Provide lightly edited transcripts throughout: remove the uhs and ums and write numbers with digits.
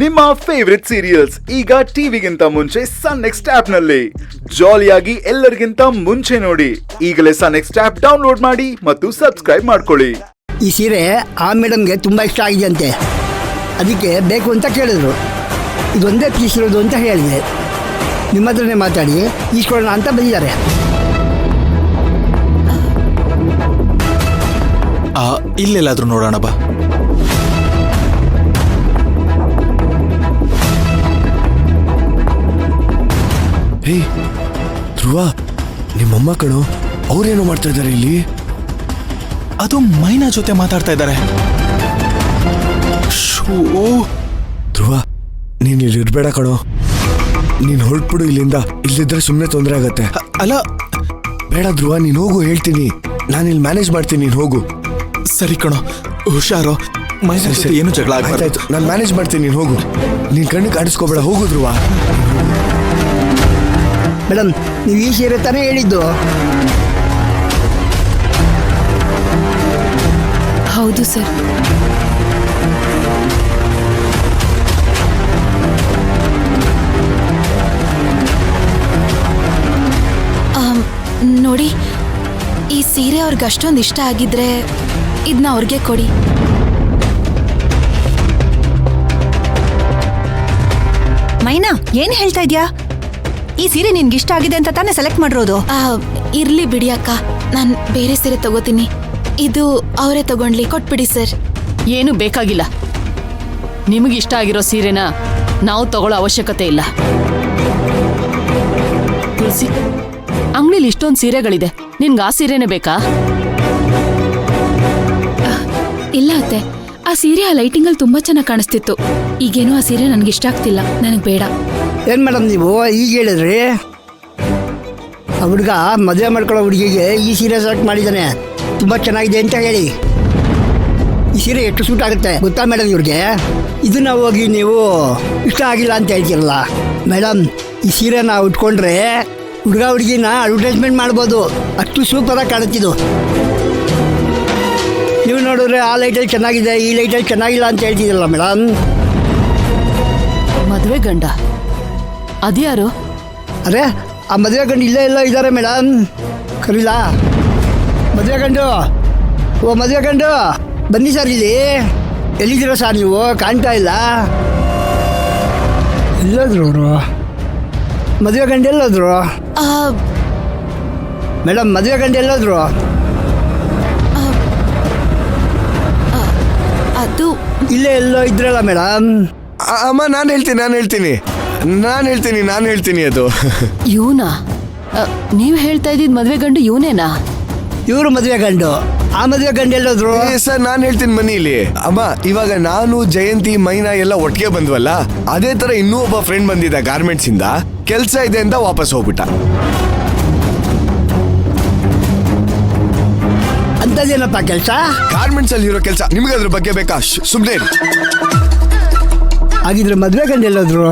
ನಿಮ್ಮ favourite serials ಈಗ ಟಿವಿಗಿಂತ ಮುಂಚೆ ಸನ್ ನೆಕ್ಸ್ಟ್ ಆಪ್ ನಲ್ಲಿ ಜಾಲಿಯಾಗಿ ಎಲ್ಲರಿಗಿಂತ ಮುಂಚೆ ನೋಡಿ. ಈಗಲೇ ಸನ್ ನೆಕ್ಸ್ಟ್ ಆಪ್ ಡೌನ್ಲೋಡ್ ಮಾಡಿ ಮತ್ತು ಸಬ್ಸ್ಕ್ರೈಬ್ ಮಾಡ್ಕೊಳ್ಳಿ. ಈ ಸೀರೆ ಆ ಮೇಡಮ್ಗೆ ತುಂಬ ಇಷ್ಟ ಆಗಿದೆಯಂತೆ, ಅದಕ್ಕೆ ಬೇಕು ಅಂತ ಕೇಳಿದ್ರು. ಇದೊಂದೇ ಪೀಸ್ ಇರೋದು ಅಂತ ಹೇಳಿದೆ. ನಿಮ್ಮ ಹತ್ರನೇ ಮಾತಾಡಿ ಈಸ್ಕೊಳ್ಳೋಣ ಅಂತ ಬಂದಿದ್ದಾರೆ. ಇಲ್ಲೆಲ್ಲಾದ್ರೂ ನೋಡೋಣ ಬಾ. ಹೇ ಧ್ರುವ, ನಿಮ್ಮಮ್ಮ ಕಣೋ, ಅವ್ರೇನೋ ಮಾಡ್ತಾ ಇದ್ದಾರೆ ಇಲ್ಲಿ. ಅದು ಮೈನಾ ಜೊತೆ ಮಾತಾಡ್ತಾ ಇದ್ದಾರೆ. ಧ್ರುವ, ನೀನ್ ಇಲ್ಲಿ ಇರ್ಬೇಡ ಕಣೋ, ನೀನ್ ಹೊರಟ್ಬಿಡು ಇಲ್ಲಿಂದ. ಇಲ್ಲಿದ್ರೆ ಸುಮ್ಮನೆ ತೊಂದರೆ ಆಗತ್ತೆ. ಅಲ್ಲ ಬೇಡ ಧ್ರುವ, ನೀನ್ ಹೋಗು, ಹೇಳ್ತೀನಿ. ನಾನು ಇಲ್ಲಿ ಮ್ಯಾನೇಜ್ ಮಾಡ್ತೀನಿ, ನೀನ್ ಹೋಗು. ಸರಿ ಕಣೋ, ಹುಷಾರೋ. ಮೈನಾ ಜೊತೆ ಏನು ಜಗಳ ಆಯ್ತಾಯ್ತು, ನಾನು ಮ್ಯಾನೇಜ್ ಮಾಡ್ತೀನಿ, ನೀನ್ ಹೋಗು. ನೀನ್ ಕಣ್ಣು ಕಾಣಿಸ್ಕೋಬೇಡ, ಹೋಗು ಧ್ರುವ. ಮೇಡಮ್, ನೀವು ಈ ಸೀರೆ ತಾನೇ ಹೇಳಿದ್ದು? ಹೌದು ಸರ್. ನೋಡಿ, ಈ ಸೀರೆ ಅವ್ರಿಗೆ ಅಷ್ಟೊಂದು ಇಷ್ಟ ಆಗಿದ್ರೆ ಇದನ್ನ ಅವ್ರಿಗೆ ಕೊಡಿ. ಮೈನಾ, ಏನ್ ಹೇಳ್ತಾ ಇದ್ಯಾ? ಈ ಸೀರೆ ನಿನ್ಗೆ ಇಷ್ಟ ಆಗಿದೆ ಅಂತ ತಾನೇ ಸೆಲೆಕ್ಟ್ ಮಾಡಿರೋದು. ಇರ್ಲಿ ಬಿಡಿ ಅಕ್ಕ, ನಾನು ಬೇರೆ ಸೀರೆ ತಗೋತೀನಿ. ಇದು ಅವರೇ ತಗೊಂಡ್ಲಿ, ಕೊಟ್ಬಿಡಿ ಸರ್. ಏನು ಬೇಕಾಗಿಲ್ಲ. ನಿಮಗೆ ಇಷ್ಟ ಆಗಿರೋ ಸೀರೆನ ನಾವು ತಗೊಳ್ಳೋ ಅವಶ್ಯಕತೆ ಇಲ್ಲ. ತುಳಸಿ, ಅಂಗಡಿಲಿ ಇಷ್ಟೊಂದು ಸೀರೆಗಳಿದೆ, ನಿನ್ಗೆ ಆ ಸೀರೆನೇ ಬೇಕಾ? ಇಲ್ಲ ಅತ್ತೆ, ಆ ಸೀರೆ ಆ ಲೈಟಿಂಗಲ್ಲಿ ತುಂಬಾ ಚೆನ್ನಾಗಿ ಕಾಣಿಸ್ತಿತ್ತು. ಈಗೇನು ಆ ಸೀರೆ ನನಗೆ ಇಷ್ಟ ಆಗ್ತಿಲ್ಲ, ನನಗೆ ಬೇಡ. ಏನು ಮೇಡಮ್ ನೀವು ಈಗ ಹೇಳಿದ್ರಿ? ಆ ಹುಡುಗ ಮದುವೆ ಮಾಡ್ಕೊಳ್ಳೋ ಹುಡುಗಿಗೆ ಈ ಸೀರೆ ಸೆಲೆಕ್ಟ್ ಮಾಡಿದ್ದಾನೆ, ತುಂಬ ಚೆನ್ನಾಗಿದೆ ಅಂತ ಹೇಳಿ. ಈ ಸೀರೆ ಎಷ್ಟು ಸೂಟ್ ಆಗುತ್ತೆ ಗೊತ್ತಾ ಮೇಡಮ್ ಇವ್ರಿಗೆ? ಇದನ್ನ ಹೋಗಿ ನೀವು ಇಷ್ಟ ಆಗಿಲ್ಲ ಅಂತ ಹೇಳ್ತಿರಲ್ಲ ಮೇಡಮ್. ಈ ಸೀರೆನ ಉಟ್ಕೊಂಡ್ರೆ ಹುಡುಗ ಹುಡುಗಿನ ಅಡ್ವರ್ಟೈಸ್ಮೆಂಟ್ ಮಾಡ್ಬೋದು, ಅಷ್ಟು ಸೂಪರಾಗಿ ಕಾಣುತ್ತಿದ್ದು. ನೀವು ನೋಡಿದ್ರೆ ಆ ಲೈಟಲ್ಲಿ ಚೆನ್ನಾಗಿದೆ, ಈ ಲೈಟಲ್ಲಿ ಚೆನ್ನಾಗಿಲ್ಲ ಅಂತ ಹೇಳ್ತಿದ್ರಲ್ಲ ಮೇಡಮ್. ಮದುವೆ ಗಂಡ ಅದ್ಯಾರು? ಅರೆ, ಆ ಮದುವೆ ಗಂಡು ಇಲ್ಲೇ ಎಲ್ಲ ಇದ್ದಾರೆ ಮೇಡಮ್. ಕರೀಲಾ? ಮದುವೆ ಗಂಡು, ಓ ಮದುವೆ ಗಂಡು, ಬನ್ನಿ ಸರ್ ಇಲ್ಲಿ. ಎಲ್ಲಿದ್ದೀರ ಸರ್ ನೀವು? ಕಾಣ್ತಾ ಇಲ್ಲ. ಎಲ್ಲೋದ್ರು ಅವರು? ಮದುವೆ ಗಂಡು ಎಲ್ಲೋದ್ರು ಮೇಡಮ್? ಮದುವೆ ಗಂಡು ಎಲ್ಲೋದ್ರು? ಅದು ಇಲ್ಲೇ ಎಲ್ಲೋ ಇದ್ರಲ್ಲ ಮೇಡಮ್. ಅಮ್ಮ, ನಾನು ಹೇಳ್ತೀನಿ ಅದು. ಇವನಾ? ನೀವು ಹೇಳ್ತಾ ಇದ್ದಿದ್ ಮದ್ವೆ ಗಂಡು ಇವನೇನಾ? ಇವರು ಮದುವೆ ಗಂಡು. ಆ ಮದುವೆ ಗಂಡು ಎಲ್ಲೋದ್ರು? ಸರ್, ನಾನು ಹೇಳ್ತೀನಿ ಬನ್ನಿ ಇಲ್ಲಿ. ಅಮ್ಮ, ಇವಾಗ ನಾನು, ಜಯಂತಿ, ಮೈನಾ ಎಲ್ಲ ಒಟ್ಟಿಗೆ ಬಂದ್ವಲ್ಲ, ಅದೇ ತರ ಇನ್ನೂ ಒಬ್ಬ ಫ್ರೆಂಡ್ ಬಂದಿದ್ದ ಗಾರ್ಮೆಂಟ್ಸ್ ಇಂದ. ಕೆಲಸ ಇದೆ ಅಂತ ವಾಪಸ್ ಹೋಗ್ಬಿಟ್ಟ. ಅಂತದೇನಪ್ಪ ಕೆಲಸ? ಗಾರ್ಮೆಂಟ್ಸ್ ಅಲ್ಲಿ ಇರೋ ಕೆಲಸ. ನಿಮ್ಗೆ ಅದ್ರ ಬಗ್ಗೆ ಬೇಕಾ? ಸುಮ್ನೆ ಹಾಗಿದ್ರೆ ಮದುವೆ ಗಂಡು ಎಲ್ಲೋದ್ರು?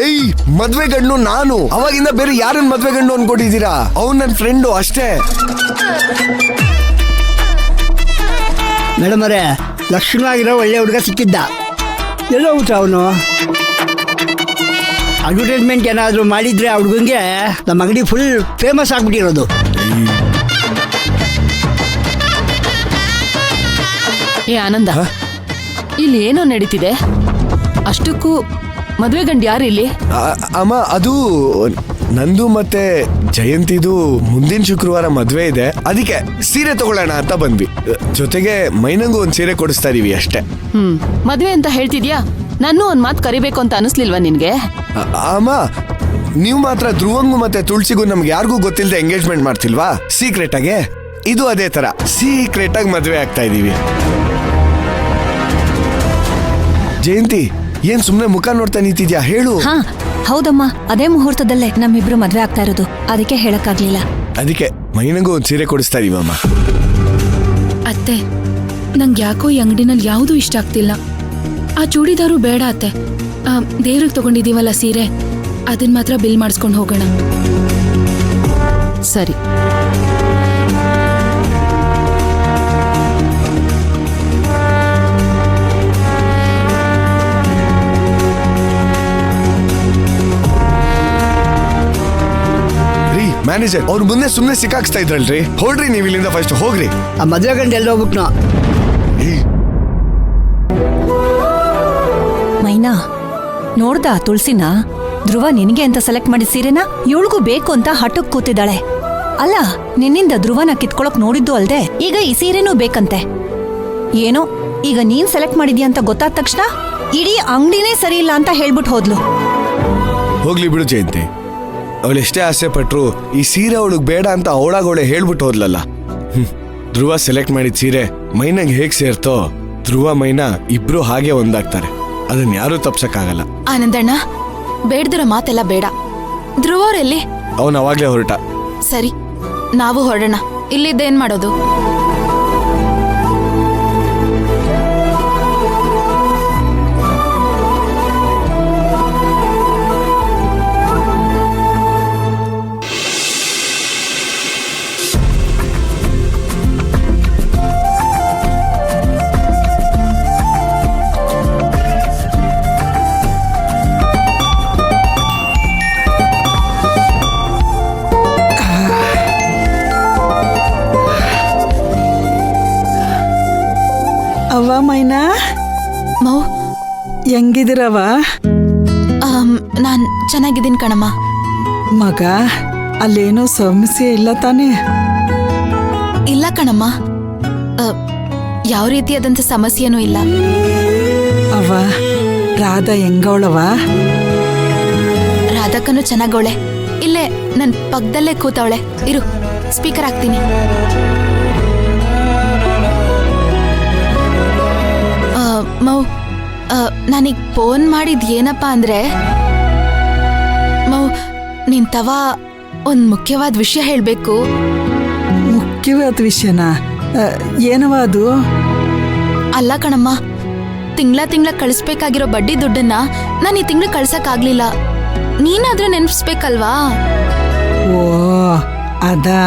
ಏಯ್, ಮದ್ವೆ ಗಂಡು ನಾನು. ಅವಾಗಿಂದ ಬೇರೆ ಯಾರನ್ನ ಮದ್ವೆ ಗಂಡು ಅನ್ಕೊಂಡಿದ್ದೀರಾ? ಅವ್ನು ನನ್ನ ಫ್ರೆಂಡು ಅಷ್ಟೇ. ಮೇಡಮ್ ಅವರೇ, ಲಕ್ಷಣವಾಗಿರೋ ಒಳ್ಳೆ ಹುಡುಗ ಸಿಕ್ಕಿದ್ದ. ಎಲ್ಲೋ ಊಟ ಅವನು? ಅಡ್ವರ್ಟೈಸ್ಮೆಂಟ್ ಏನಾದರೂ ಮಾಡಿದ್ರೆ ಆ ಹುಡುಗಂಗೆ ನಮ್ಮ ಅಂಗಡಿ ಫುಲ್ ಫೇಮಸ್ ಆಗ್ಬಿಟ್ಟಿರೋದು. ಏ ಆನಂದ, ಇಲ್ಲಿ ಏನೋ ನಡೀತಿದೆ? ಅಷ್ಟಕ್ಕೂ ಮದ್ವೆ ಗಂಡು ಯಾರು ಇಲ್ಲಿ? ಅಮ್ಮ, ಅದು ನಂದು ಮತ್ತೆ ಜಯಂತಿದು ಮುಂದಿನ ಶುಕ್ರವಾರ ಮದ್ವೆ ಇದೆ, ಅದಕ್ಕೆ ಸೀರೆ ತಗೊಳ್ಳೋಣ ಅಂತ ಬಂದ್ವಿ. ಜೊತೆಗೆ ಮೈನಂಗೂ ಒಂದ್ ಸೀರೆ ಕೊಡಿಸ್ತಾ ಇದೀವಿ ಅಷ್ಟೇ. ಮದ್ವೆ ಅಂತ ಹೇಳ್ತಿದ್ಯಾ? ನಾನು ಒಂದ್ ಮಾತು ಕರಿಬೇಕು ಅಂತ ಅನಿಸ್ಲಿಲ್ವಾ ನಿನ್ಗೆ? ಅಮ್ಮ, ನೀವು ಮಾತ್ರ ಧ್ರುವಂಗೂ ಮತ್ತೆ ತುಳಸಿಗೂ ನಮ್ಗೆ ಯಾರಿಗೂ ಗೊತ್ತಿಲ್ಲದೆ ಎಂಗೇಜ್ಮೆಂಟ್ ಮಾಡ್ತಿಲ್ವಾ ಸೀಕ್ರೆಟ್ ಆಗಿ? ಇದು ಅದೇ ತರ ಸೀಕ್ರೆಟ್ ಆಗಿ ಮದ್ವೆ ಆಗ್ತಾ ಇದೀವಿ. ಜಯಂತಿ, ಏನ್ ಸುಮ್ನೆ ಮುಖ ನೋಡ್ತಾ ನಿಂತಿದ್ಯಾ? ಹೇಳು. ಹಾ ಹೌದಮ್ಮ, ಅದೇ ಮುಹೂರ್ತದಲ್ಲೇ ನಮ್ಮಿಬ್ರು ಮದ್ವೆ ಆಗ್ತಾ ಇರೋದು, ಅದಕ್ಕೆ ಹೇಳಕ್ಕಾಗ್ಲಿಲ್ಲ. ಅದಕ್ಕೆ ಮೈನಂಗೂ ಒಂದ್ ಸೀರೆ ಕೊಡಿಸ್ತಾ ಇದೀವಮ್ಮ. ಅತ್ತೆ, ನಂಗೆ ಯಾಕೋ ಈ ಅಂಗಡಿನಲ್ಲಿ ಯಾವುದೂ ಇಷ್ಟ ಆಗ್ತಿಲ್ಲ. ಆ ಚೂಡಿದಾರು ಬೇಡ ಅತ್ತೆ. ದೇವ್ರಿಗೆ ತಗೊಂಡಿದೀವಲ್ಲ ಸೀರೆ, ಅದನ್ನ ಮಾತ್ರ ಬಿಲ್ ಮಾಡಿಸ್ಕೊಂಡು ಹೋಗೋಣ. ಸರಿ. ಮ್ಯಾನೇಜರ್ ಅವ್ರ ಮುಂದೆ ಸುಮ್ನೆ ಸಿಕ್ಕಾಕ್ಸ್ತಾ ಇದ್ರಲ್ರಿ. ಹೊಡ್ರಿ ನೀವ್ ಇಲ್ಲಿಂದ ಫಸ್ಟ್ ಹೋಗ್ರಿ. ಆ ಮದುವೆ ಗಂಡ ಎಲ್ಲ ಹೋಗ್ಬಿಟ್ನೋ. ಮೈನಾ ನೋಡ್ದ ತುಳಸಿನ? ಧ್ರುವ ನಿನಗೆ ಅಂತ ಸೆಲೆಕ್ಟ್ ಮಾಡಿದ ಸೀರೆನ ಇವಳಿಗೂ ಬೇಕು ಅಂತ ಹಠಕ್ ಕೂತಿದ್ದಾಳೆ. ಅಲ್ಲ, ನಿನ್ನಿಂದ ಧ್ರುವನ ಕಿತ್ಕೊಳಕ್ ನೋಡಿದ್ದು ಅಲ್ದೆ ಈಗ ಈ ಸೀರೆನೂ ಬೇಕಂತೆ. ಏನೋ ಈಗ ನೀನ್ ಸೆಲೆಕ್ಟ್ ಮಾಡಿದ್ಯಾ ಅಂತ ಗೊತ್ತಾದ ತಕ್ಷಣ ಇಡೀ ಅಂಗಡಿನೇ ಸರಿ ಇಲ್ಲ ಅಂತ ಹೇಳ್ಬಿಟ್ಟು ಹೋದ್ಲು. ಹೋಗ್ಲಿ ಬಿಡು ಜಯಂತಿ, ಅವಳೆಷ್ಟೇ ಆಸೆ ಪಟ್ರು ಈ ಸೀರೆ ಅವಳಿಗೆ ಬೇಡ ಅಂತ ಅವಳಾಗೋಳೆ ಹೇಳ್ಬಿಟ್ಟು ಹೋದ್ಲಲ್ಲ. ಧ್ರುವ ಸೆಲೆಕ್ಟ್ ಮಾಡಿದ ಸೀರೆ ಮೈನಾಗ್ ಹೇಗ್ ಸೇರ್ತೋ, ಧ್ರುವ ಮೈನಾ ಇಬ್ರು ಹಾಗೆ ಒಂದಾಗ್ತಾರೆ. ಅದನ್ನ ಯಾರು ತಪ್ಸಕ್ಕಾಗಲ್ಲ. ಆನಂದಣ್ಣ, ಬೇಡ್ದಿರೋ ಮಾತೆಲ್ಲ ಬೇಡ. ಧ್ರುವವ್ರೆಲ್ಲಿ? ಅವನ್ ಅವಾಗ್ಲೇ ಹೊರಟ. ಸರಿ, ನಾವು ಹೊರಡೋಣ. ಇಲ್ಲಿದ್ದೇನ್ ಮಾಡೋದು? ಅವ್ವ ಮೈನಾ, ಮೌ, ಹೆಂಗಿದಿರವ? ನಾನ್ ಚೆನ್ನಾಗಿದ್ದೀನಿ ಕಣಮ್ಮ. ಮಗ, ಅಲ್ಲೇನೋ ಸಮಸ್ಯೆ ಇಲ್ಲ ತಾನೇ? ಇಲ್ಲ ಕಣಮ್ಮ, ಯಾವ ರೀತಿಯಾದಂಥ ಸಮಸ್ಯೆನೂ ಇಲ್ಲ. ಅವ್ವ, ರಾಧಾ ಹೆಂಗವಳವ? ರಾಧಕ್ಕನು ಚೆನ್ನಾಗವಳೆ. ಇಲ್ಲೇ ನನ್ ಪಕ್ಕದಲ್ಲೇ ಕೂತವಳೆ. ಇರು, ಸ್ಪೀಕರ್ ಹಾಕ್ತೀನಿ. ಮೌ, ನಾನೀಗ ಫೋನ್ ಮಾಡಿದ್ ಏನಪ್ಪ ಅಂದ್ರೆ, ಮೌ, ನಿನ್ ತವ ಒಂದ್ ಮುಖ್ಯವಾದ ವಿಷಯ ಹೇಳ್ಬೇಕು. ಮುಖ್ಯವಾದ ವಿಷಯನಾ? ಏನವ ಅದು? ಅಲ್ಲ ಕಣಮ್ಮ, ತಿಂಗಳ ಕಳಿಸ್ಬೇಕಾಗಿರೋ ಬಡ್ಡಿ ದುಡ್ಡನ್ನ ನಾನು ಈ ತಿಂಗಳು ಕಳ್ಸಕ್ಕಾಗ್ಲಿಲ್ಲ. ನೀನಾದ್ರೂ ನೆನ್ಪಿಸ್ಬೇಕಲ್ವಾ? ಓ, ಅದಾ?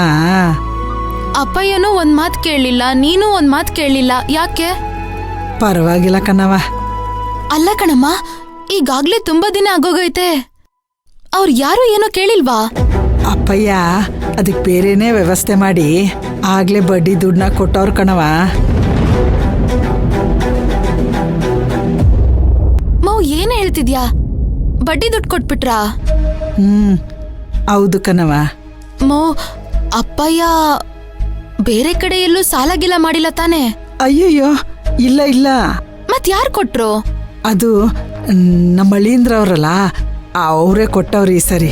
ಅಪ್ಪಯ್ಯನೂ ಒಂದ್ ಮಾತ್ ಕೇಳಲಿಲ್ಲ, ನೀನು ಒಂದ್ ಮಾತ್ ಕೇಳಲಿಲ್ಲ. ಯಾಕೆ? ಪರವಾಗಿಲ್ಲ ಕಣವ. ಅಲ್ಲ ಕಣಮ್ಮ, ಈಗಾಗ್ಲೇ ತುಂಬಾ ದಿನ ಆಗೋಗೈತೆ. ಅವ್ರು ಯಾರು ಏನೋ ಕೇಳಿಲ್ವಾ? ಅಪ್ಪಯ್ಯ ಅದಕ್ಕೆ ಬೇರೆನೇ ವ್ಯವಸ್ಥೆ ಮಾಡಿ ಆಗ್ಲೇ ಬಡ್ಡಿ ದುಡ್ಡನ್ನ ಕೊಟ್ಟವ್ರು ಕಣವ. ಮೌ, ಏನ್ ಹೇಳ್ತಿದ್ಯಾ? ಬಡ್ಡಿ ದುಡ್ಡು ಕೊಟ್ಬಿಟ್ರಾ? ಹೌದು ಕಣವ. ಮೌ, ಅಪ್ಪಯ್ಯ ಬೇರೆ ಕಡೆ ಎಲ್ಲೂ ಸಾಲ ಮಾಡಿಲ್ಲ ತಾನೆ? ಅಯ್ಯಯ್ಯೋ, ಇಲ್ಲ ಇಲ್ಲ. ಮತ್ ಯಾರು ಕೊಟ್ರು? ಅದು ನಮ್ಮ ಅಳೀಂದ್ರ ಅವ್ರಲ್ಲ, ಅವರೇ ಕೊಟ್ಟವ್ರಿ ಈ ಸರಿ.